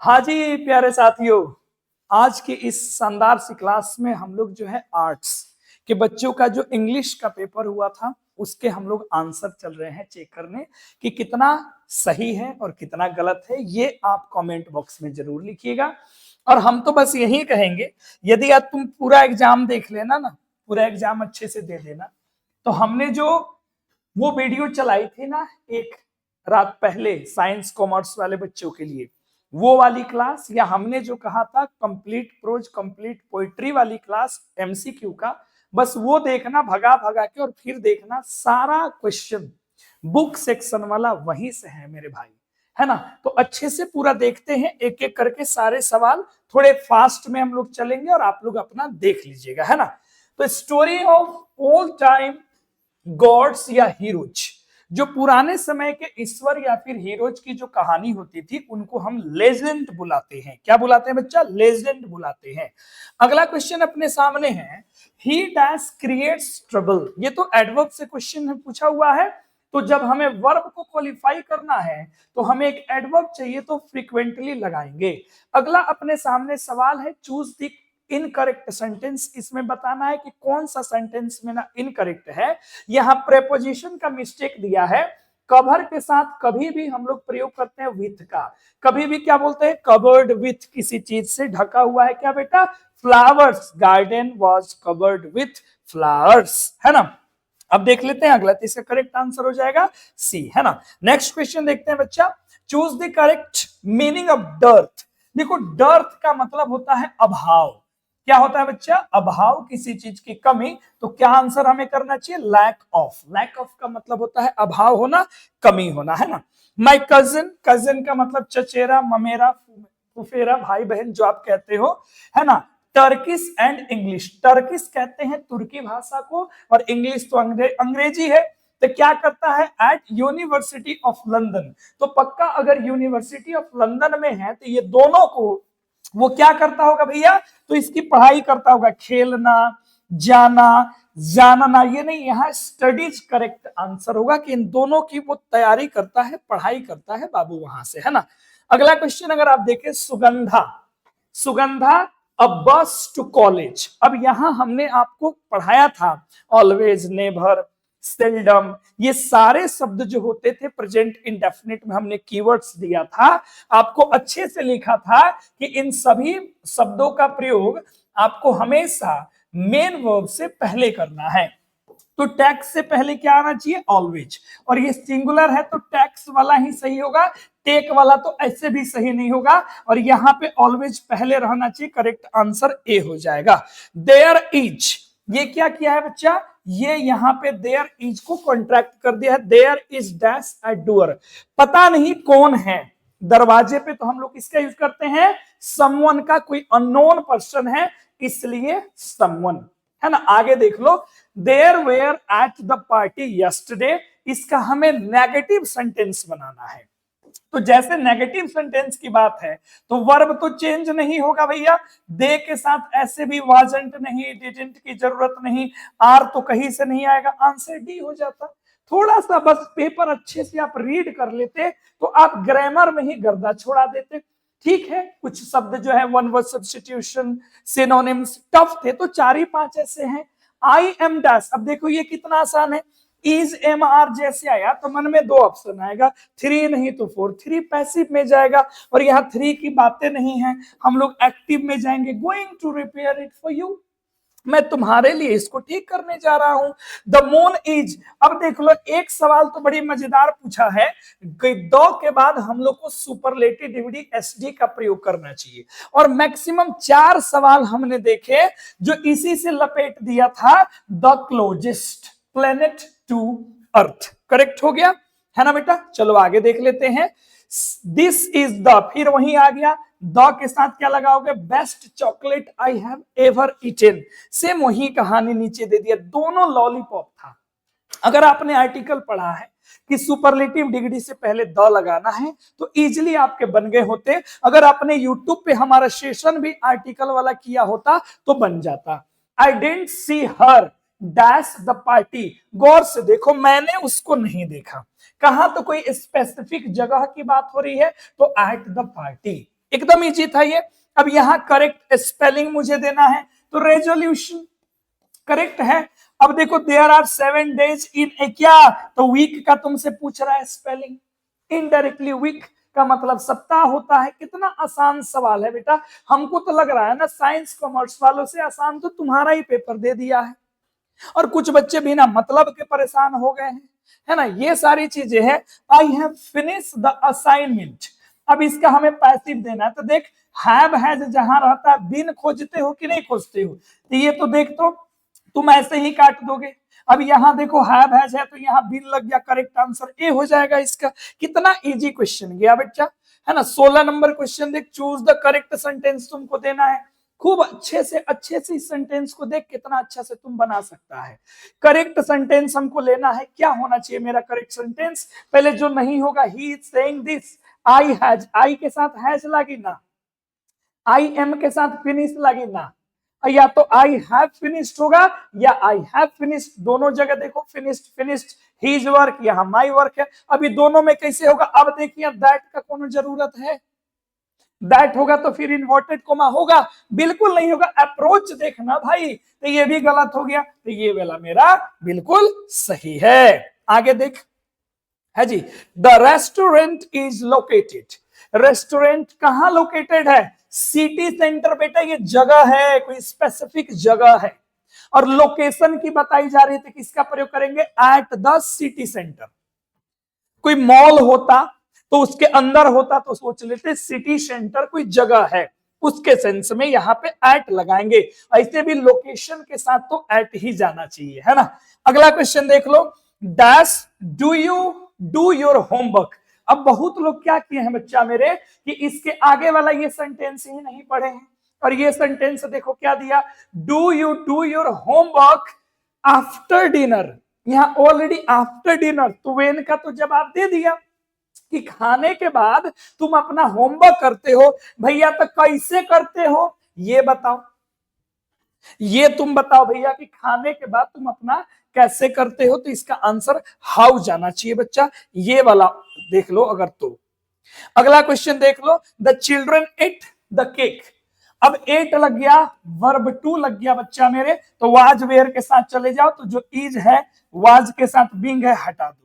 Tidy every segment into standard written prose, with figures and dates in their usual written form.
हाँ जी प्यारे साथियों, आज की इस शानदार सी क्लास में हम लोग जो है आर्ट्स के बच्चों का जो इंग्लिश का पेपर हुआ था उसके हम लोग आंसर चल रहे हैं चेक करने कि कितना सही है और कितना गलत है। ये आप कमेंट बॉक्स में जरूर लिखिएगा। और हम तो बस यही कहेंगे, यदि आज तुम पूरा एग्जाम देख लेना ना, पूरा एग्जाम अच्छे से दे देना, तो हमने जो वो वीडियो चलाई थी ना एक रात पहले साइंस कॉमर्स वाले बच्चों के लिए, वो वाली क्लास, या हमने जो कहा था कंप्लीट प्रोज कंप्लीट पोइट्री वाली क्लास एमसीक्यू का, बस वो देखना भगा भगा के, और फिर देखना सारा क्वेश्चन बुक सेक्शन वाला वहीं से है मेरे भाई, है ना। तो अच्छे से पूरा देखते हैं, एक एक करके सारे सवाल थोड़े फास्ट में हम लोग चलेंगे और आप लोग अपना देख लीजिएगा, है ना। तो story of all time gods या हीरोज, जो पुराने समय के ईश्वर या फिर हीरोज की जो कहानी होती थी उनको हम लेजेंड बुलाते हैं। क्या बुलाते हैं बच्चा? लेजेंड बुलाते हैं। अगला क्वेश्चन अपने सामने है, ही डैश क्रिएट्स ट्रबल। ये तो एडवर्ब से क्वेश्चन पूछा हुआ है, तो जब हमें वर्ब को क्वालिफाई करना है तो हमें एक एडवर्ब चाहिए, तो फ्रीक्वेंटली लगाएंगे। अगला अपने सामने सवाल है, चूज द इनकरेक्ट सेंटेंस। इसमें बताना है कि कौन सा सेंटेंस में ना इनकरेक्ट है। यहां प्रेपोजिशन का मिस्टेक दिया है। कवर के साथ कभी भी हम लोग प्रयोग करते हैं विथ का, कभी भी क्या बोलते हैं? कवर्ड विथ, किसी चीज से ढका हुआ है। क्या बेटा? Flowers, garden was covered with flowers, है ना। अब देख लेते हैं अगला, इसका करेक्ट आंसर हो जाएगा सी, है ना। नेक्स्ट क्वेश्चन देखते हैं बच्चा, choose the correct meaning of dearth. देखो, डर्थ का मतलब होता है अभाव। क्या होता है बच्चा? अभाव, किसी चीज की कमी। तो क्या आंसर हमें करना चाहिए? Lack of. लैक ऑफ का मतलब होता है अभाव होना, कमी होना, है ना। माई कजिन, कजिन का मतलब चचेरा, ममेरा, फुफेरा, भाई बहन जो आप कहते हो, है ना। टर्किश एंड इंग्लिश, टर्किश कहते हैं तुर्की भाषा को, और इंग्लिश तो अंग्रेजी है। तो क्या करता है? At university of London. तो पक्का अगर यूनिवर्सिटी ऑफ लंदन में है तो ये दोनों को वो क्या करता होगा भैया? तो इसकी पढ़ाई करता होगा। खेलना, जाना, जानना, ये नहीं, यहाँ स्टडीज करेक्ट आंसर होगा कि इन दोनों की वो तैयारी करता है, पढ़ाई करता है बाबू वहां से, है ना। अगला क्वेश्चन अगर आप देखें, सुगंधा, सुगंधा अ बस टू कॉलेज। अब यहां हमने आपको पढ़ाया था ऑलवेज, नेवर, सेल्डम, ये सारे शब्द जो होते थे प्रेजेंट इंडेफिनिट में हमने कीवर्ड्स दिया था, आपको अच्छे से लिखा था कि इन सभी शब्दों का प्रयोग आपको हमेशा मेन वर्ब से पहले करना है। तो टैक्स से पहले क्या आना चाहिए? ऑलवेज। और ये सिंगुलर है तो टैक्स वाला ही सही होगा, टेक वाला तो ऐसे भी सही नहीं होगा। और यहाँ पे ऑलवेज पहले रहना चाहिए, करेक्ट आंसर ए हो जाएगा। देयर इज, ये क्या किया है बच्चा? ये यहाँ पे देयर इज को कॉन्ट्रैक्ट कर दिया है। There is dash a door, पता नहीं कौन है दरवाजे पे, तो हम लोग किसका यूज करते हैं? समवन का, कोई अननोन पर्सन है इसलिए समवन, है ना। आगे देख लो, there were at the party yesterday, इसका हमें नेगेटिव सेंटेंस बनाना है। तो जैसे नेगेटिव सेंटेंस की बात है तो वर्ब तो चेंज नहीं होगा भैया, दे के साथ ऐसे भी वाजंट नहीं, डिडंट की जरूरत नहीं, आर तो कहीं से नहीं आएगा, आंसर डी हो जाता। थोड़ा सा बस पेपर अच्छे से आप रीड कर लेते तो आप ग्रामर में ही गर्दा छोड़ा देते। ठीक है, कुछ शब्द जो है one word substitution, synonyms tough थे, तो 4 ही 5 ऐसे हैं। आई एम डैश, अब देखो ये कितना आसान है। इज एम आर जैसे आया तो मन में 2 ऑप्शन आएगा, 3 नहीं तो 4, 3 पैसिव में जाएगा, और यहाँ 3 की बातें नहीं है, हम लोग एक्टिव में जाएंगे। Going to repair it for you, मैं तुम्हारे लिए इसको ठीक करने जा रहा हूं। द मून इज, अब देख लो एक सवाल तो बड़ी मजेदार पूछा है, दो के बाद हम लोग को सुपरलेटिव डिग्री एसडी का प्रयोग करना चाहिए, और मैक्सिमम 4 सवाल हमने देखे जो इसी से लपेट दिया था, the closest planet to earth, correct हो गया, है ना बेटा। चलो आगे देख लेते हैं, दिस इज द, फिर वहीं आ गया, द के साथ क्या लगाओगे? Best chocolate I have ever eaten, same वही कहानी नीचे दे दिया, दोनों लॉलीपॉप था। अगर आपने आर्टिकल पढ़ा है कि सुपरलेटिव डिग्री से पहले द लगाना है तो इजीली आपके बन गए होते। अगर आपने यूट्यूब पे हमारा सेशन भी आर्टिकल वाला किया होता तो बन जाता। I didn't see her dash the party, गौर से देखो, मैंने उसको नहीं देखा, कहा तो कोई स्पेसिफिक जगह की बात हो रही है तो एट द पार्टी, एकदम इजी था ये। अब यहाँ करेक्ट स्पेलिंग मुझे देना है, तो रेजोल्यूशन करेक्ट है। अब देखो देयर आर 7 डेज इन ए, क्या तो वीक का तुमसे पूछ रहा है स्पेलिंग, इनडायरेक्टली वीक का मतलब सप्ताह होता है। कितना आसान सवाल है बेटा, हमको तो लग रहा है ना साइंस कॉमर्स वालों से आसान तो तुम्हारा ही पेपर दे दिया है, और कुछ बच्चे बिना मतलब के परेशान हो गए हैं, है ना। ये सारी चीजें हैं। I have finish the assignment, अब इसका हमें पैसिव देना है, तो देख हैव हैज जहां रहता है, बिन खोजते हो कि नहीं खोजते हो, तो ये तो देख तो तुम ऐसे ही काट दोगे। अब यहाँ देखो हैव हैज है तो यहाँ बिन लग गया, करेक्ट आंसर ए हो जाएगा इसका। कितना इजी क्वेश्चन गया बच्चा, है ना। 16 नंबर क्वेश्चन देख, चूज द करेक्ट सेंटेंस तुमको देना है। खूब अच्छे से इस सेंटेंस को देख कितना अच्छा से तुम बना सकता है। करेक्ट सेंटेंस हमको लेना है, क्या होना चाहिए मेरा करेक्ट सेंटेंस। पहले जो नहीं होगा, he is saying this, I has, I के साथ हैज लगी ना, आई एम के साथ फिनिश लगी ना, या तो आई हैव फिनिश्ड होगा या आई हैव फिनिश्ड, दोनों जगह देखो फिनिश्ड फिनिश्ड, हिज वर्क यहाँ माई वर्क है। अभी दोनों में कैसे होगा, अब देखिए दैट का कोनो जरूरत है, दैट होगा तो फिर इन्वर्टेड कोमा होगा, बिल्कुल नहीं होगा। अप्रोच देखना भाई, तो ये भी गलत हो गया, तो ये वाला मेरा बिल्कुल सही है। आगे देख है जी, the restaurant is located, restaurant कहां लोकेटेड है, सिटी सेंटर बेटा, ये जगह है, कोई स्पेसिफिक जगह है, और लोकेशन की बताई जा रही थी, किसका प्रयोग करेंगे, एट द सिटी सेंटर। कोई मॉल होता तो उसके अंदर होता तो सोच लेते सिटी सेंटर कोई जगह है, उसके सेंस में यहाँ पे एट लगाएंगे। ऐसे भी लोकेशन के साथ तो एट ही जाना चाहिए, है ना। अगला क्वेश्चन देख लो, dash do you do your homework. अब बहुत लोग क्या किए हैं बच्चा मेरे, कि इसके आगे वाला ये सेंटेंस ही नहीं पढ़े हैं, और ये सेंटेंस देखो क्या दिया, do you do your homework after dinner. यहाँ ऑलरेडी आफ्टर डिनर, तो वेन का तो जवाब दे दिया कि खाने के बाद तुम अपना होमवर्क करते हो। भैया तो कैसे करते हो ये बताओ, ये तुम बताओ भैया कि खाने के बाद तुम अपना कैसे करते हो, तो इसका आंसर हाउ जाना चाहिए बच्चा, ये वाला देख लो अगर तो। अगला क्वेश्चन देख लो, the children ate the cake. अब एट लग गया, वर्ब टू लग गया बच्चा मेरे, तो वाज वेयर के साथ चले जाओ, तो जो इज है वाज के साथ बिंग है हटा दो,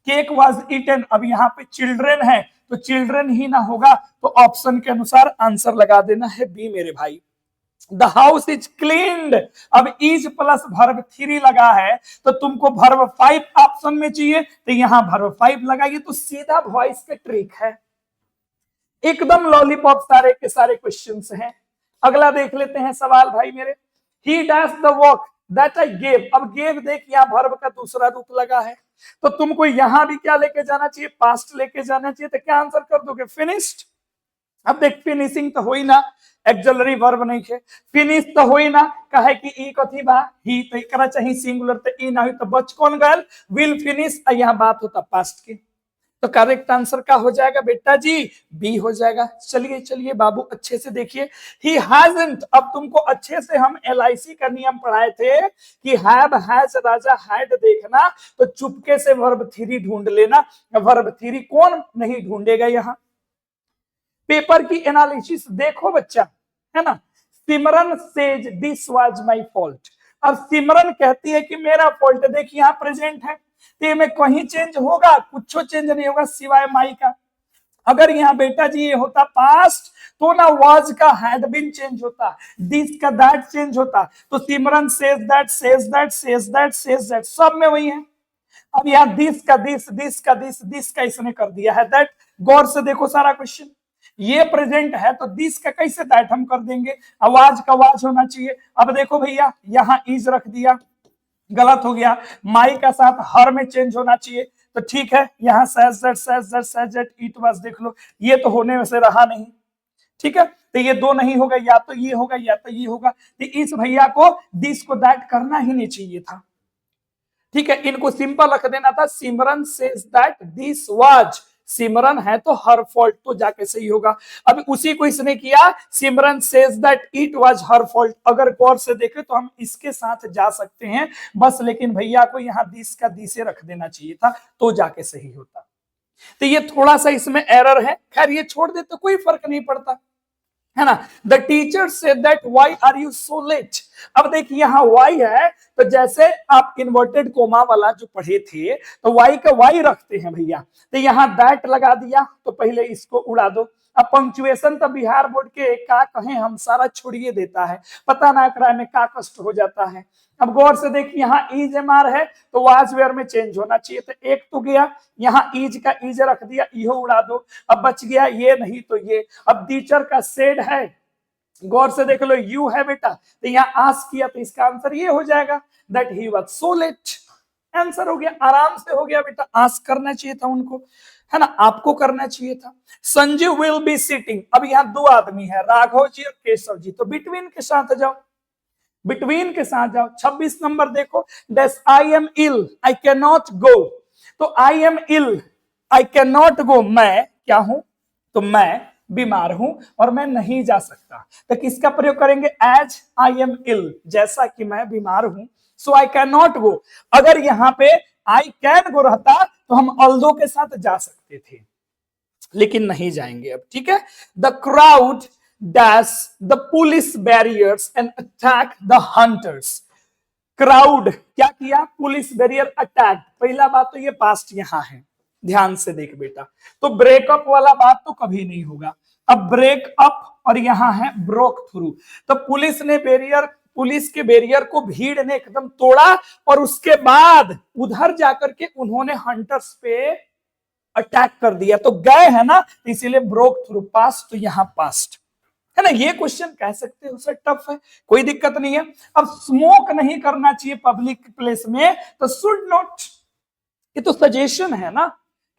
केक वाज ईटन। अब यहाँ पे चिल्ड्रन है तो चिल्ड्रन ही ना होगा, तो ऑप्शन के अनुसार आंसर लगा देना है बी मेरे भाई। द हाउस इज क्लीन्ड, अब इज प्लस वर्ब 3 लगा है, तो तुमको वर्ब 5 ऑप्शन में चाहिए, तो यहां वर्ब 5 लगाइए, तो सीधा वॉइस का ट्रिक है, एकदम लॉलीपॉप सारे के सारे क्वेश्चंस हैं। अगला देख लेते हैं सवाल भाई मेरे, ही dash the work that I gave. अब गेव देख यहाँ वर्ब का दूसरा रूप लगा है, तो तुमको यहां भी क्या लेके जाना चाहिए, पास्ट लेके जाना चाहिए, तो क्या आंसर कर दोगे, फिनिश्ड। अब देख फिनिशिंग तो होई ना, एक्सिलरी वर्ब नहीं है, फिनिश तो होई ना, कहे कि ई कथी बा, ही तो एकरा चाहिए सिंगुलर, तो ई ना हुई तो बच कौन गल, विल फिनिश, यहाँ बात होता पास्ट की, तो करेक्ट आंसर का हो जाएगा बेटा जी बी हो जाएगा। चलिए चलिए बाबू अच्छे से देखिए, ही हैजंट। अब तुमको अच्छे से हम LIC का नियम पढ़ाए थे कि हैव हैज राजा हैड देखना, तो चुपके से वर्ब 3 ढूंढ लेना, वर्ब 3 कौन नहीं ढूंढेगा यहाँ। पेपर की एनालिसिस देखो बच्चा, है ना। Simran says this was my fault. अब सिमरन कहती है कि मेरा फॉल्ट, देखिए यहाँ प्रेजेंट है, तो में कहीं चेंज होगा, कुछ चेंज नहीं होगा सिवाय माई का। अगर यहाँ बेटा जी ये होता पास्ट, तो ना वाज का हैड बीन चेंज होता, दिस का दैट चेंज होता, तो Simran says that says that says that says that, सब में वही है। अब यहाँ दिस का दिस का इसने कर दिया है दैट। गौर से देखो सारा क्वेश्चन, ये प्रेजेंट है तो दिस का कैसे दैट हम कर देंगे, आवाज का वाज होना चाहिए। अब देखो भैया यहाँ इज रख दिया, गलत हो गया, माई का साथ हर में चेंज होना चाहिए, तो ठीक है यहाँ सेज दैट इट वाज देख लो, ये तो होने में से रहा नहीं, ठीक है, तो ये दो नहीं होगा, या तो ये होगा या तो ये होगा, तो इस भैया को दिस को दैट करना ही नहीं चाहिए था, ठीक है, इनको सिंपल रख देना था, सिमरन सेज दैट दिस वाज, सिमरन है तो हर फॉल्ट तो जाके सही होगा। अब उसी को इसने किया, Simran says that it was her fault. अगर गौर से देखें तो हम इसके साथ जा सकते हैं बस, लेकिन भैया को यहाँ दिस का दिसे रख देना चाहिए था, तो जाके सही होता। तो ये थोड़ा सा इसमें एरर है, खैर ये छोड़ दे तो कोई फर्क नहीं पड़ता, है ना। द टीचर से that why are you so late. अब देखिए यहाँ वाई है, तो जैसे आप इन्वर्टेड कोमा वाला जो पढ़े थे तो वाई का वाई रखते हैं भैया, तो यहाँ दैट लगा दिया, तो पहले इसको उड़ा दो। अब पंक्चुएशन तो बिहार बोर्ड के का कहें हम सारा छोड़िए देता है, पता ना कराए में का कष्ट हो जाता है। अब गौर से देखिए यहाँ ईज एम आर है तो वाज वेयर में चेंज होना चाहिए, तो एक तो गया, यहाँ ईज का ईज रख दिया, इहो उड़ा दो। अब बच गया ये नहीं तो ये। अब टीचर का सेड है, गौर से देख लो यू है बेटा, तो यहाँ आस्क किया तो इसका आंसर ये हो जाएगा that he was so let. Answer हो गया, आराम से हो गया बेटा। आस्क करना चाहिए था उनको, है ना, आपको करना चाहिए था। संजीव विल बी सिटिंग, अब यहाँ दो आदमी है, राघव जी और केशव जी, तो बिटवीन के साथ जाओ, बिटवीन के साथ जाओ। 26 नंबर देखो, डेस I am ill I can not go, तो I am ill I can not go, मैं क्या हूं, तो मैं बीमार हूं और मैं नहीं जा सकता, तो किसका प्रयोग करेंगे, एज आई एम इल, जैसा कि मैं बीमार हूं, सो आई कैन नॉट गो। अगर यहां पे आई कैन गो रहता तो हम ऑल्दो के साथ जा सकते थे, लेकिन नहीं जाएंगे अब, ठीक है। The crowd dash the police barriers and attack the hunters. Crowd क्या किया, पुलिस बैरियर अटैक। पहला बात तो ये पास्ट यहां है, ध्यान से देख बेटा, तो ब्रेकअप वाला बात तो कभी नहीं होगा। अब ब्रेकअप और यहां है ब्रोक थ्रू, तो पुलिस ने बैरियर, पुलिस के बैरियर को भीड़ ने एकदम तोड़ा और उसके बाद उधर जाकर के उन्होंने हंटर्स पे अटैक कर दिया, तो गए है ना, इसीलिए ब्रोक थ्रू, पास्ट तो यहां पास्ट है ना। ये क्वेश्चन कह सकते हो सर टफ है, कोई दिक्कत नहीं है। अब स्मोक नहीं करना चाहिए पब्लिक प्लेस में, तो शुड नॉट, ये तो सजेशन है ना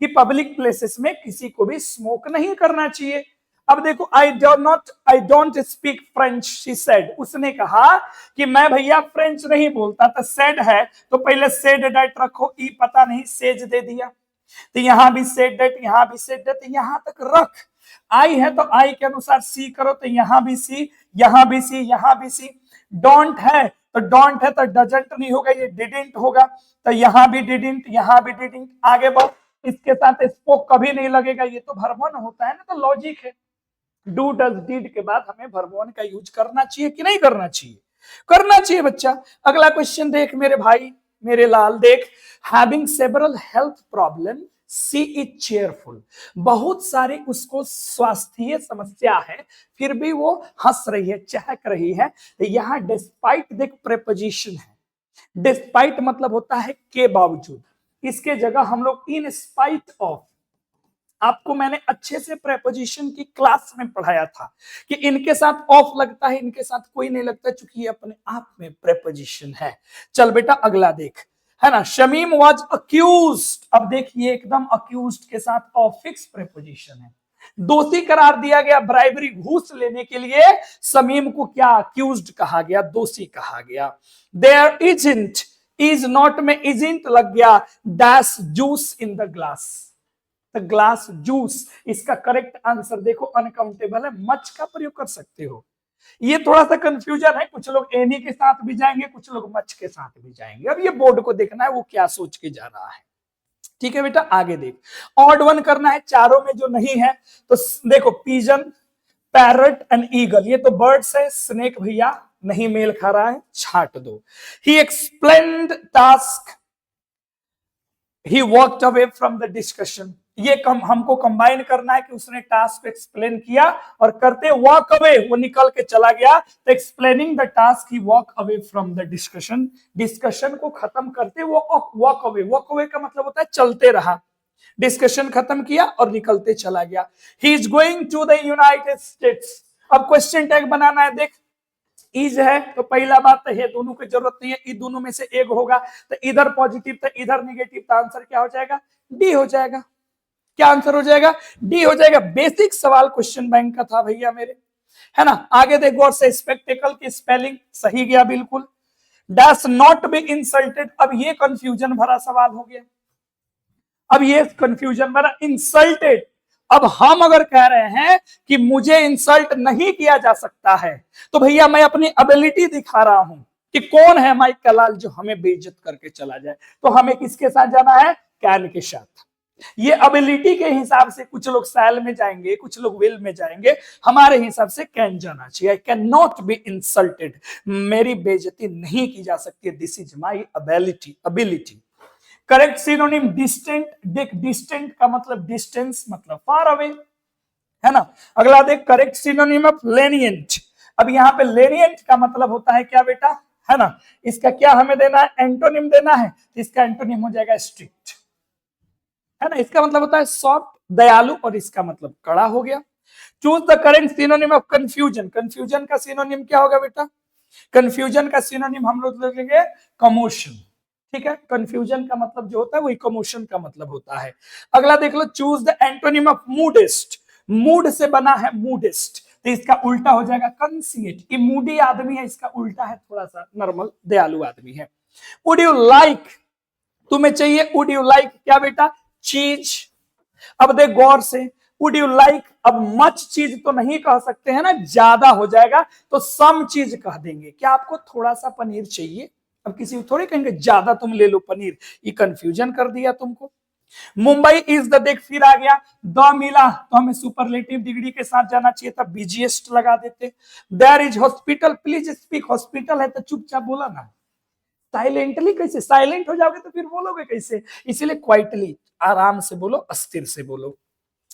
कि पब्लिक प्लेसेस में किसी को भी स्मोक नहीं करना चाहिए। अब देखो, I don't speak French she said, उसने कहा कि मैं भैया फ्रेंच नहीं बोलता, तो सेड है तो पहले सेड डेट रखो, ई पता नहीं सेज दे दिया, तो यहां भी सेड डेट, यहां भी सेड डेट, यहां तक रख। आई है तो आई के अनुसार सी करो, तो यहां भी सी, यहां भी सी, यहां भी सी। डोंट है तो डोंट है तो डजंट नहीं होगा, ये डिडंट होगा, तो यहां भी डिडंट, यहां भी डिडंट। आगे बढ़, इसके साथ स्पोक कभी नहीं लगेगा, ये तो वर्ब वन होता है ना, तो लॉजिक है। डू डज डिड के बाद हमें वर्ब वन का यूज करना चाहिए कि नहीं करना चाहिए, करना चाहिए बच्चा। अगला क्वेश्चन देख मेरे भाई, मेरे लाल देख, having several health problem she is cheerful. बहुत सारी उसको स्वास्थ्य समस्या है, फिर भी वो हंस रही है, चहक रही है। तो यहाँ डिस्पाइट देख प्रेपोजिशन है, डिस्पाइट मतलब होता है के बावजूद, इसके जगह हम लोग इन स्पाइट ऑफ, आपको मैंने अच्छे से प्रेपोजिशन की क्लास में पढ़ाया था कि इनके साथ ऑफ लगता है, इनके साथ कोई नहीं लगता, चूंकि ये अपने आप में प्रेपोजिशन है। चल बेटा अगला देख, है ना, शमीम वाज अक्यूज्ड। अब देखिए एकदम अक्यूज्ड के साथ ऑफ फिक्स प्रेपोजिशन है, दोषी करार दिया गया ब्राइबरी घूस लेने के लिए, शमीम को क्या अक्यूज्ड कहा गया, दोषी कहा गया। देयर इजंट, इज नॉट में इजंट लग गया, dash juice in the glass, the glass juice. इसका करेक्ट आंसर देखो अनकाउंटेबल है, मच का प्रयोग कर सकते हो। ये थोड़ा सा कंफ्यूजन है, कुछ लोग एनी के साथ भी जाएंगे, कुछ लोग मच के साथ भी जाएंगे। अब ये बोर्ड को देखना है वो क्या सोच के जा रहा है, ठीक है बेटा। आगे देख, ऑड वन करना है, चारों में जो नहीं है तो देखो, पिजन, पैरट एंड ईगल, ये तो बर्ड्स है, स्नेक भैया नहीं मेल खा रहा है, छाट दो। ही explained task, he walked away from the discussion, ये हमको कंबाइन करना है कि उसने टास्क को एक्सप्लेन किया और करते वॉक अवे, वो निकल के चला गया, तो explaining the task he walk away from the discussion, discussion को खत्म करते वो वॉक अवे, वॉक अवे का मतलब होता है चलते रहा, डिस्कशन खत्म किया और निकलते चला गया। He is going to the United States. अब क्वेश्चन टैग बनाना है, देख इज है तो पहला बात तो है, दोनों की जरूरत नहीं है, इन दोनों में से एक होगा, तो इधर पॉजिटिव तो इधर निगेटिव, तो आंसर क्या हो जाएगा, डी हो जाएगा। क्या आंसर हो जाएगा, डी हो जाएगा। बेसिक सवाल क्वेश्चन बैंक का था भैया मेरे, है ना। आगे देखो, और से स्पेक्टेकल की स्पेलिंग सही गया बिल्कुल। डैश नॉट बी इंसल्टेड, अब ये कंफ्यूजन भरा सवाल हो गया, अब ये कंफ्यूजन भरा, इंसल्टेड। अब हम अगर कह रहे हैं कि मुझे इंसल्ट नहीं किया जा सकता है, तो भैया मैं अपनी एबिलिटी दिखा रहा हूं कि कौन है माइक कलाल जो हमें बेइज्जत करके चला जाए, तो हमें किसके साथ जाना है, कैन के साथ। ये एबिलिटी के हिसाब से कुछ लोग सैल में जाएंगे, कुछ लोग विल में जाएंगे, हमारे हिसाब से कैन जाना चाहिए। कैन नॉट बी इंसल्टेड, मेरी बेइज्जती नहीं की जा सकती, this is my ability. Correct synonym distant, देख डिस्टेंट का मतलब डिस्टेंस, मतलब फार अवे, है ना। अगला देख करेक्ट सिनोनिम ऑफ लेनिएंट। अब यहाँ पे लेनिएंट का मतलब होता है क्या बेटा, है ना, इसका क्या हमें देना है, एंटोनिम देना है, तो इसका एंटोनिम हो जाएगा स्ट्रिक्ट, है ना। इसका मतलब होता है सॉफ्ट, दयालु, और इसका मतलब कड़ा हो गया। Choose the current synonym of confusion. Confusion का सिनोनिम क्या होगा बेटा, कंफ्यूजन का सिनोनिम हम लोग लेंगे कमोशन, ठीक है। कंफ्यूजन का मतलब जो होता है वही कमोशन का मतलब होता है। अगला देख लो, choose the antonym of modest. Mood से बना है मूडेस्ट, तो इसका उल्टा हो जाएगा कंसिएट। ये मूडी आदमी है, इसका उल्टा है थोड़ा सा नॉर्मल दयालु आदमी है। वुड यू लाइक, तुम्हें चाहिए वुड यू लाइक क्या बेटा, चीज। अब देख गौर से, वुड यू लाइक, अब मच चीज तो नहीं कह सकते हैं ना, ज्यादा हो जाएगा, तो सम चीज कह देंगे। क्या आपको थोड़ा सा पनीर चाहिए, अब किसी को थोड़े कहेंगे ज्यादा तुम ले लो पनीर, ये कंफ्यूजन कर दिया तुमको। मुंबई इज द, देख फिर आ गया द मिला, तो हमें सुपरलेटिव डिग्री के साथ जाना चाहिए था, बीजीएस्ट लगा देते। There is hospital, please speak, hospital है तो चुपचाप बोला ना, साइलेंटली कैसे, साइलेंट हो जाओगे तो फिर बोलोगे कैसे, इसीलिए क्वाइटली, आराम से बोलो, अस्थिर से बोलो।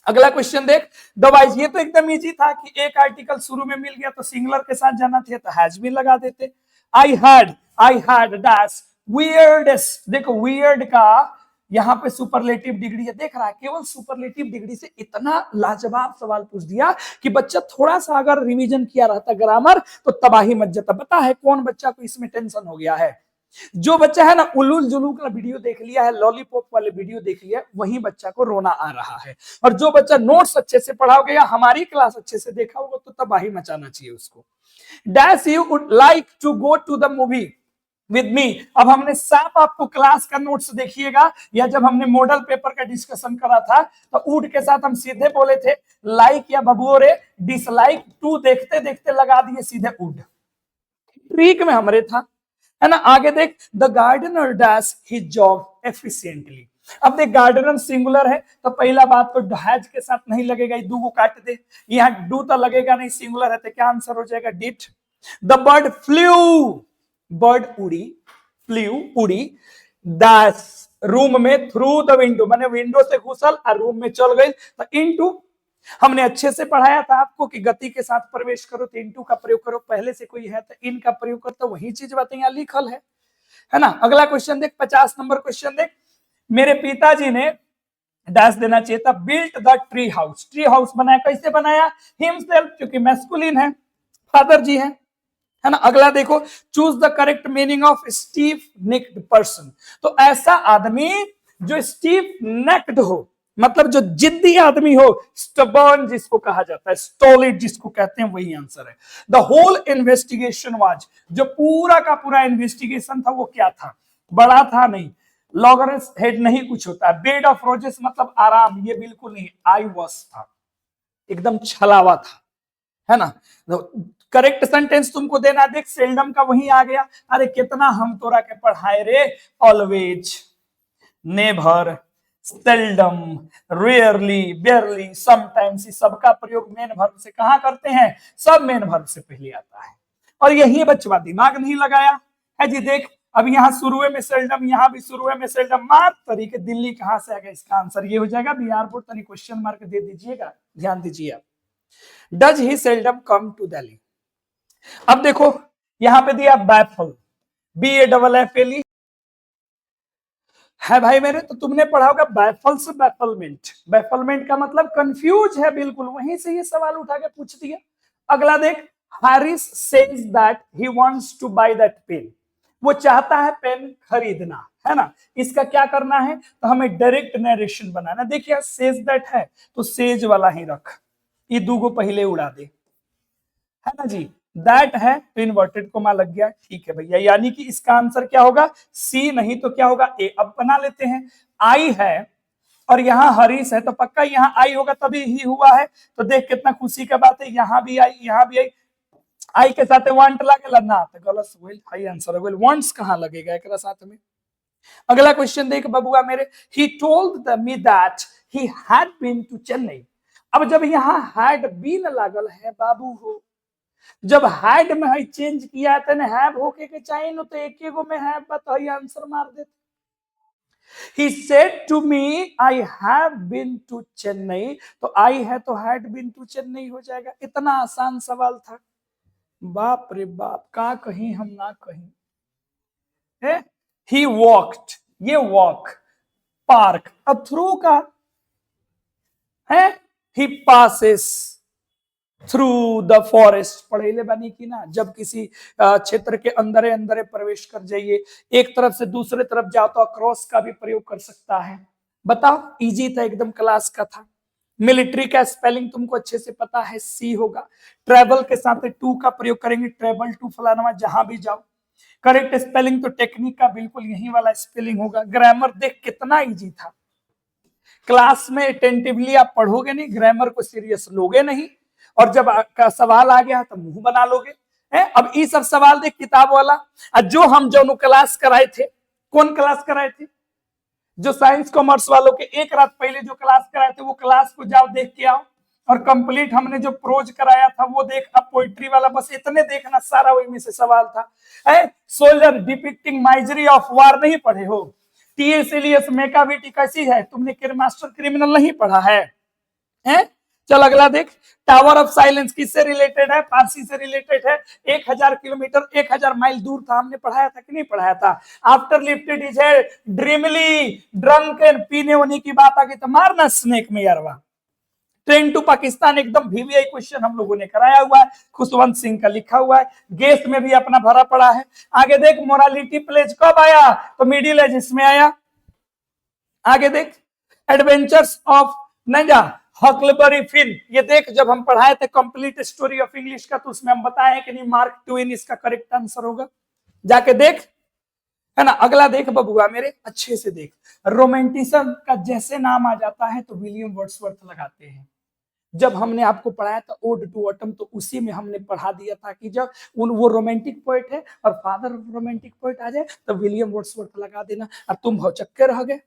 अगला क्वेश्चन देख, दवाइज, ये तो एकदम इजी था कि एक आर्टिकल शुरू में मिल गया तो सिंगुलर के साथ जाना चाहिए, तो हैज भी लगा देते। आई हैड डैश वियर्डेस्ट, देखो वियर्ड का यहाँ पे सुपरलेटिव डिग्री है, देख रहा है, केवल सुपरलेटिव डिग्री से इतना लाजवाब सवाल पूछ दिया कि बच्चा थोड़ा सा अगर रिवीजन किया रहता ग्रामर तो तबाही मच जाता। पता है कौन बच्चा को इसमें टेंशन हो गया है, जो बच्चा है ना उलूल जुलू का वीडियो देख लिया है, लॉलीपॉप वाले वीडियो देख लिया है, वही बच्चा को रोना आ रहा है। और जो बच्चा नोट्स अच्छे से पढ़ाओगे या हमारी क्लास अच्छे से देखा होगा तो तबाही मचाना चाहिए उसको। Dash you would like to go to the movie with me. अब हमने साफ आपको क्लास का नोट्स देखिएगा, या जब हमने मॉडल पेपर का डिस्कशन करा था तो वुड के साथ हम सीधे बोले थे लाइक या बबुओ रे, डिसलाइक टू देखते देखते लगा दिए सीधे वुड, ट्रिक में हमरे था, है ना। आगे देख, the gardener dash his job efficiently. अब देख गार्डनर सिंगुलर है तो पहला बात तो हैज के साथ नहीं लगेगा, दू को काट दे, यहाँ डू तो लगेगा नहीं, सिंगुलर है तो क्या आंसर हो जाएगा, did. The bird flu, bird उड़ी, फ्लू उड़ी, डैश रूम में, थ्रू द विंडो, मैंने विंडो से घुसल और रूम में चल गई, तो इनटू, हमने अच्छे से पढ़ाया था आपको कि गति के साथ प्रवेश करो तो इनटू का प्रयोग करो, पहले से कोई है तो इन का प्रयोग करो, तो वही चीज बातें यहाँ लिखल है ना। अगला क्वेश्चन देख, 50 नंबर क्वेश्चन देख, मेरे पिताजी ने डैश देना चाहिए था, built the tree house, tree house बनाया, कैसे बनाया, हिमसेल्फ, क्योंकि मैस्कुलिन है, फादर जी है ना। अगला देखो, choose the correct meaning of stiff necked person, तो ऐसा आदमी जो स्टीफ नेक्ड हो, मतलब जो जिद्दी आदमी हो, स्टबर्न जिसको कहा जाता है, स्टॉलिड जिसको कहते हैं, वही आंसर है। द होल इन्वेस्टिगेशन वाज, जो पूरा का पूरा इन्वेस्टिगेशन था वो क्या था, बड़ा था नहीं, लॉगरेंस हेड नहीं कुछ होता है, बेड ऑफ रोजेस मतलब आराम, ये बिल्कुल नहीं, आई वॉस था, एकदम छलावा था, है ना। करेक्ट सेंटेंस तुमको देना, देख सेल्डम का वही आ गया, अरे कितना हम तोरा के पढ़ाए रे, always, never, seldom, rarely, बेयरली, sometimes, सबका प्रयोग मेन वर्ब से कहां करते हैं, सब मेन वर्ब से पहले आता है। और यही बच्चा दिमाग नहीं लगाया है जी, देख अब यहाँ शुरू में सेल्डम, यहाँ भी शुरू में सेल्डम, मार तरीके दिल्ली कहां से आ गया, इसका आंसर ये हो जाएगा, बिहार बोर्ड तनी क्वेश्चन मार्क दे दीजिएगा, ध्यान दीजिए आप। Does he seldom come to Delhi. अब देखो यहां पे दिया बैफल, BAFFLE है भाई मेरे, तो तुमने पढ़ा होगा बैफल से बैफलमेंट, बैफलमेंट का मतलब कंफ्यूज है, बिल्कुल वहीं से ये सवाल उठा के पूछ दिया। अगला देख, Harris says that he wants to buy that pen, वो चाहता है पेन खरीदना, है ना। इसका क्या करना है, तो हमें डायरेक्ट नरेशन बनाना, देखिए सेज दैट है तो सेज वाला ही रख, ये दूगो पहले उड़ा दे, है ना जी। दैट है तो इन्वर्टेड कोमा लग गया, ठीक है भैया, यानी कि इसका आंसर क्या होगा, सी, नहीं तो क्या होगा, ए। अब बना लेते हैं, आई है और यहाँ हरीश है तो पक्का यहाँ आई होगा, तभी ही हुआ है, तो देख कितना खुशी का बात है, यहाँ भी आई, यहाँ भी आई के साथ वांट लगेला ना, तो गलत हुई, हाई आंसर हो गया, वांट्स कहाँ लगेगा एक साथ में, अगला क्वेश्चन देख बबुआ मेरे, he told me that he had been to Chennai. अब जब यहाँ हैड बीन लागल है बाबू हो, जब हैड में है चेंज किया था ना, हैव होके के चाहिए न, तो एक गो में हैव बताइए, आंसर मार देते। He said to me, I have been to Chennai, तो आई है तो had been to Chennai हो जाएगा। इतना आसान सवाल था, बाप रे बाप, का कहीं हम ना कहीं है। He walked, ये walk, पार्क, अब थ्रू का है, he passes through the forest, पढ़े ले बनी की ना, जब किसी क्षेत्र के अंदर अंदर प्रवेश कर जाइए, एक तरफ से दूसरे तरफ जाओ तो अक्रॉस का भी प्रयोग कर सकता है। बताओ, इजी था एकदम, क्लास का था। मिलिट्री का स्पेलिंग तुमको अच्छे से पता है, सी होगा। ट्रेवल के साथ टू का प्रयोग करेंगे, ट्रेवल टू फलाना, जहां भी जाओ। करेक्ट स्पेलिंग तो टेक्निक का बिल्कुल यही वाला स्पेलिंग होगा। ग्रामर देख कितना इजी था, क्लास में अटेंटिवली आप पढ़ोगे नहीं, ग्रामर को सीरियस लोगे नहीं, और जब आपका सवाल आ गया तो मुंह बना लोगे है। अब ये सब सवाल देख किताब वाला, जो हम जो क्लास कराए थे, कौन क्लास कराए थे, जो साइंस कॉमर्स वालों के एक रात पहले जो क्लास कराए थे, वो क्लास को जाओ देख के आओ। और कंप्लीट हमने जो प्रोज कराया था वो देख। अब पोइट्री वाला बस इतने देखना, सारा वही में से सवाल था। Soldier depicting misery of war नहीं पढ़े हो? टी.एस. एलियस मेकाविटी कैसी है, तुमने मास्टर क्रिमिनल नहीं पढ़ा है? चल अगला देख, टावर ऑफ साइलेंस किससे रिलेटेड है? फारसी से रिलेटेड है। 1000 किलोमीटर 1000 माइल दूर था, हमने पढ़ाया था कि नहीं पढ़ाया था? आफ्टर लिफ्टेड इज है ड्रीमली ड्रंकन, पीने होने की बात आ गई तो मारना स्नेक में यारवा। ट्रेन टू पाकिस्तान एकदम वीवीआई क्वेश्चन हम लोगों ने कराया हुआ है, खुशवंत सिंह का लिखा हुआ है, गेस में भी अपना भरा पड़ा है। आगे देख, मोरालिटी प्लेज कब आया? तो मिडिल एजेस में आया। आगे देख, एडवेंचर्स ऑफ नंजा हकलबरी फिन, ये देख जब हम पढ़ाए थे कंप्लीट स्टोरी ऑफ इंग्लिश का, तो उसमें हम बताए कि नहीं मार्क ट्वेन इसका करेक्ट आंसर होगा, जाके देख, है ना। अगला देख बबुआ मेरे, अच्छे से देख, रोमांटिसिज्म का जैसे नाम आ जाता है तो विलियम वर्ड्सवर्थ लगाते हैं। जब हमने आपको पढ़ाया था ओड टू ऑटम, तो उसी में हमने पढ़ा दिया था कि जब वो रोमांटिक पोएट है और फादर रोमांटिक पोएट आ जाए तो विलियम वर्ड्सवर्थ लगा देना, और तुम भौचक्के रह गए।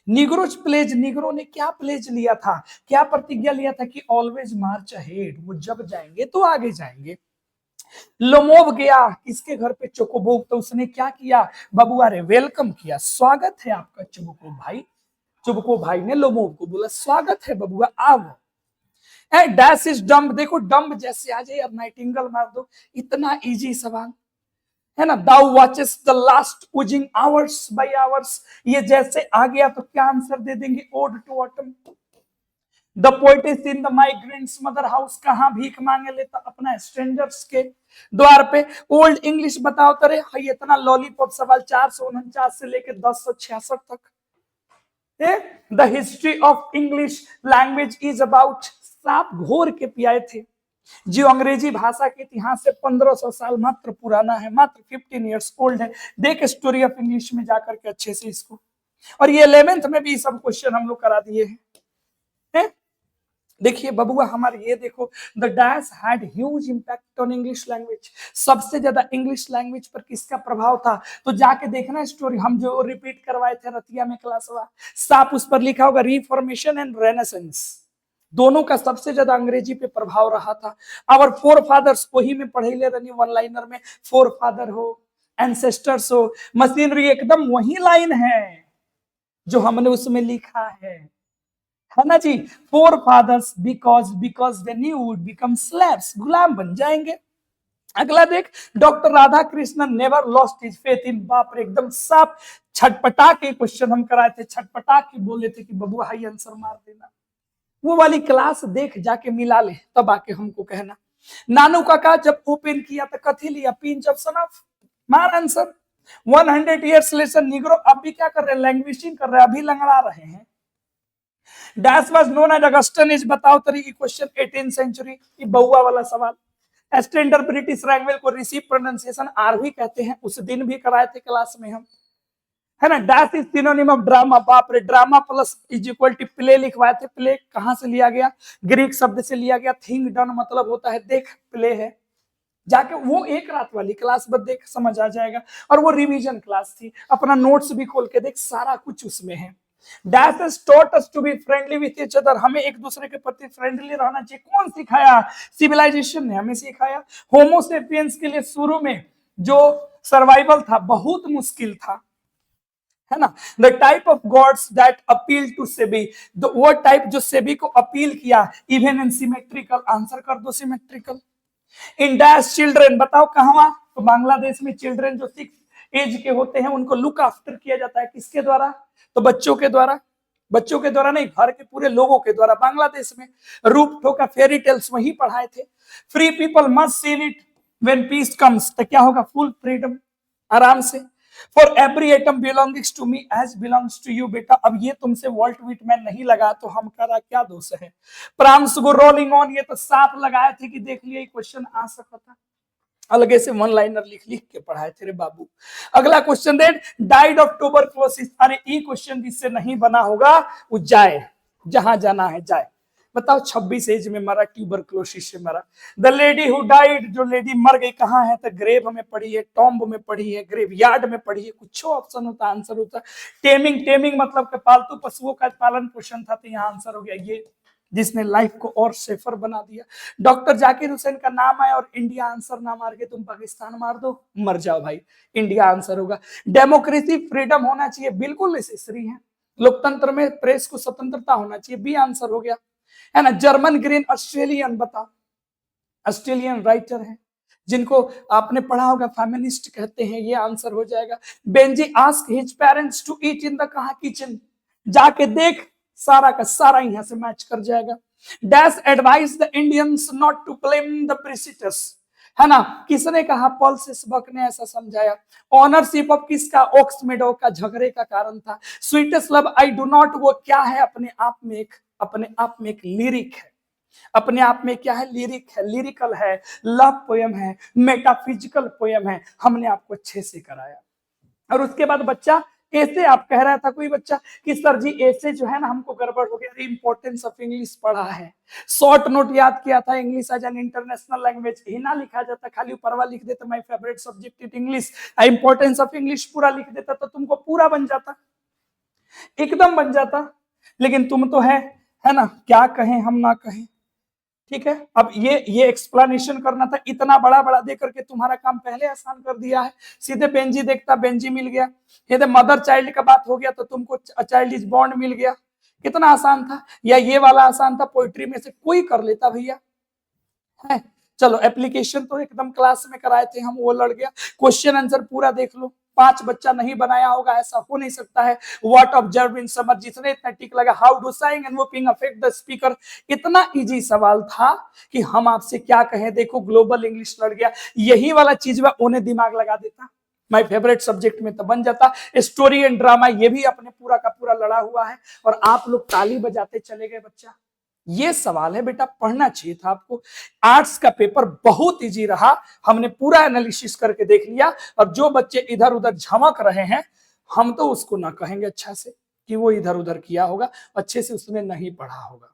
निग्रोज प्लेज, निग्रो ने क्या प्लेज लिया था, क्या प्रतिज्ञा लिया था कि ऑलवेज मार्च अहेड, वो जब जाएंगे तो आगे जाएंगे। लोमोव गया किसके घर पे? चोकोबोक, तो उसने क्या किया बबुआ रे? वेलकम किया, स्वागत है आपका चुबको भाई। चुबको भाई ने लोमोव को बोला स्वागत है बबुआ, आओ। डैश इज डम्ब, देखो डम्ब जैसे आ जाए, अब नाइटिंगल मार दो, इतना इजी सवाल है ना। Thou watches the last oozing hours by hours, ये जैसे आ गया तो क्या आंसर दे देंगे? Ode to autumn. The poet is in the migrants mother house, कहां भीख मांगे लेता? अपना स्ट्रेंजर्स के द्वार पे। ओल्ड इंग्लिश बताओ तरे, इतना लॉलीपॉप सवाल 449 से लेकर 1066 तक। The history of English language is about, सांप घोर के पियाए थे, जो अंग्रेजी भाषा के इतिहास से 1500 साल मात्र पुराना है, मात्र 15 इयर्स ओल्ड है। देख स्टोरी ऑफ इंग्लिश में जाकर के अच्छे से इसको, और ये 11th में भी सब क्वेश्चन हम लोग करा दिए हैं। देखिए बबुआ हमारे, ये देखो, the dash had huge impact on English language, सबसे ज्यादा इंग्लिश लैंग्वेज पर किसका प्रभाव था? तो जाके देखना स्टोरी, हम जो रिपीट करवाए थे रतिया में क्लास हुआ, साफ उस पर लिखा होगा, रिफॉर्मेशन एंड रेनेसेंस, दोनों का सबसे ज्यादा अंग्रेजी पे प्रभाव रहा था। और फोर फादर्स, वही में पढ़े ले रही वन लाइनर में, फोर फादर हो, एंसेस्टर्स हो, मशीनरी, एकदम वही लाइन है जो हमने उसमें लिखा है ना जी। Forefathers because they knew would become slaves, गुलाम बन जाएंगे। अगला देख, doctor Radha Krishnan never lost his faith in, बाप रे एकदम साफ छटपटा के क्वेश्चन हम कराए थे, छटपटा के बोले थे कि बबुआ हाई आंसर मार देना। वो वाली क्लास देख, जाके मिला ले, तब आके हमको कहना। नानू काका जब ओपन किया तो कथी लिया? पिंच ऑफ सनफ, मार आंसर। 100 इयर्स लेसन निग्रो, अब भी क्या कर रहे हैं? लैंग्वेजिंग कर रहे हैं, अभी लंगड़ा रहे हैं। Dash was known as Augustan is, बताओ तरी क्वेश्चन 18th सेंचुरी, ये बउआ वाला सवाल। स्टैंडर्ड ब्रिटिश लैंग्वेज को रिसीव प्रोनाउंसिएशन आर भी कहते हैं, उस दिन भी कराए थे क्लास में हम, है ना। Dash is synonym of drama, बाप रे, drama plus is equal to play लिखवाए थे। प्ले कहां से लिया गया? ग्रीक शब्द से लिया गया। थिंग डन मतलब होता है देख, प्ले है। जाके वो एक रात वाली क्लास बस देख समझ आ जाएगा, और वो रिवीजन क्लास थी, अपना नोट्स भी खोल के देख, सारा कुछ उसमें है। That has taught us to be friendly with each other, हमें एक दूसरे के प्रति फ्रेंडली रहना चाहिए। कौन सिखाया? सिविलाइजेशन ने हमें सिखाया। होमोसेपियंस के लिए शुरू में जो सर्वाइवल था बहुत मुश्किल था, है ना। The type of gods that appeal to सेबी, वो टाइप जो सेबी को अपील किया, इवन एंड सिमेट्रिकल, आंसर कर दो सिमेट्रिकल। इन डैश चिल्ड्रन, बताओ कहां? तो बांग्लादेश में चिल्ड्रन जो 6 एज के होते हैं उनको लुक आफ्टर किया जाता है, किसके द्वारा? तो बच्चों के द्वारा। बच्चों के द्वारा नहीं, घर के पूरे लोगों के द्वारा। बांग्लादेश में रूप ठोका फेरी टेल्स वही पढ़ाए थे। Free people must see it when peace comes, तो क्या होगा? फुल फ्रीडम, आराम से। For every atom belongings to me as belongs to you, बेटा अब ये तुमसे वॉल्ट व्हिटमैन नहीं लगा तो हम करा क्या दोष है? प्राम्स गो रोलिंग ऑन, ये तो साफ लगाए थे कि देख लिया क्वेश्चन आ सकता था, अलगे से वन लाइनर लिख लिख के पढ़ाए थे रे बाबू। अगला क्वेश्चन देख, डाइड ऑफ ट्यूबरक्लोसिस, अरे ये क्वेश्चन जिससे नहीं बना होगा वो जाए, जहां जाना है जाए। बताओ 26 एज में मरा, ट्यूबरक्लोसिस से मरा। द लेडी हु डाइड, जो लेडी मर गई कहां है? तो ग्रेव में पड़ी है, टॉम्ब में पड़ी है, ग्रेव यार्ड में पड़ी है, कुछ ऑप्शन होता, आंसर होता। टेमिंग, टेमिंग मतलब के पालतू पशुओं का पालन पोषण था, तो यहाँ आंसर हो गया ये, जिसने लाइफ को और सेफर बना दिया। डॉक्टर जाकिर हुसैन का नाम आया और इंडिया आंसर ना मार के तुम पाकिस्तान मार दो, मर जाओ भाई, इंडिया आंसर होगा। डेमोक्रेसी, फ्रीडम होना चाहिए, बिल्कुल नेसेसरी है। लोकतंत्र में प्रेस को स्वतंत्रता होना चाहिए, बी आंसर हो गया, है ना। जर्मन ग्रीन ऑस्ट्रेलियन, बताओ, ऑस्ट्रेलियन राइटर है जिनको आपने पढ़ा होगा, फेमिनिस्ट कहते हैं, ये आंसर हो जाएगा। Benjy ask his parents to eat in the कहा किचन, जाके देख, सारा का सारा यहां से मैच कर जाएगा। Dash advise the Indians not to blame the Britishers, है ना, किसने कहा? पॉल सेसबक ने ऐसा समझाया। ऑनरशिप ऑफ किसका? ओक्स मेडो का झगड़े का कारण था। Sweetest love I do not, वो क्या है? अपने आप में एक लिरिक है, अपने आप में क्या है? लिरिक है, लिरिकल है, लव पोयम है, मेटाफिजिकल पोयम है। हमने आपको अच्छे से कराया। और उसके बाद बच्चा ऐसे, आप कह रहा था कोई बच्चा कि सर जी ऐसे जो है ना हमको गड़बड़ हो गया, इंपॉर्टेंस ऑफ इंग्लिश पढ़ा है, शॉर्ट नोट याद किया था, English as an international language ही ना लिखा जाता, खाली ऊपरवा लिख देता my favourite subject is English, importance of English पूरा लिख देता तो तुमको पूरा बन जाता, एकदम बन जाता। लेकिन तुम तो है ना, क्या कहें हम ना कहें, ठीक है। अब ये एक्सप्लेनेशन करना था, इतना बड़ा बड़ा दे करके तुम्हारा काम पहले आसान कर दिया है। सीधे बेंजी देखता, बेंजी मिल गया। यदि मदर चाइल्ड का बात हो गया तो तुमको चाइल्ड इज बॉर्न मिल गया, कितना आसान था। या ये वाला आसान था, पोइट्री में से कोई कर लेता भैया, है। चलो एप्लीकेशन तो एकदम क्लास में कराए थे हम, वो लड़ गया। क्वेश्चन आंसर पूरा देख लो, 5 बच्चा नहीं बनाया होगा, ऐसा हो नहीं सकता है। व्हाट ऑब्जर्व इन समर, जिसने इतना टिक लगा। How do saying and whopping affect the speaker, इतना इजी सवाल था कि हम आपसे क्या कहें। देखो ग्लोबल इंग्लिश लड़ गया, यही वाला चीज वह उन्हें दिमाग लगा देता, माय फेवरेट सब्जेक्ट में तो बन जाता। स्टोरी एंड ड्रामा ये भी अपने पूरा का पूरा लड़ा हुआ है, और आप लोग ताली बजाते चले गए। बच्चा ये सवाल है बेटा, पढ़ना चाहिए था आपको। आर्ट्स का पेपर बहुत इजी रहा, हमने पूरा एनालिसिस करके देख लिया। और जो बच्चे इधर उधर झमक रहे हैं, हम तो उसको ना कहेंगे अच्छा से कि वो इधर उधर किया होगा, अच्छे से उसने नहीं पढ़ा होगा,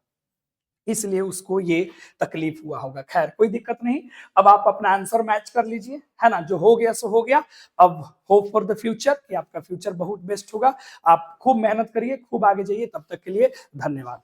इसलिए उसको ये तकलीफ हुआ होगा। खैर कोई दिक्कत नहीं, अब आप अपना आंसर मैच कर लीजिए, है ना। जो हो गया सो हो गया। अब होप फॉर द फ्यूचर कि आपका फ्यूचर बहुत बेस्ट होगा। आप खूब मेहनत करिए, खूब आगे जाइए। तब तक के लिए धन्यवाद।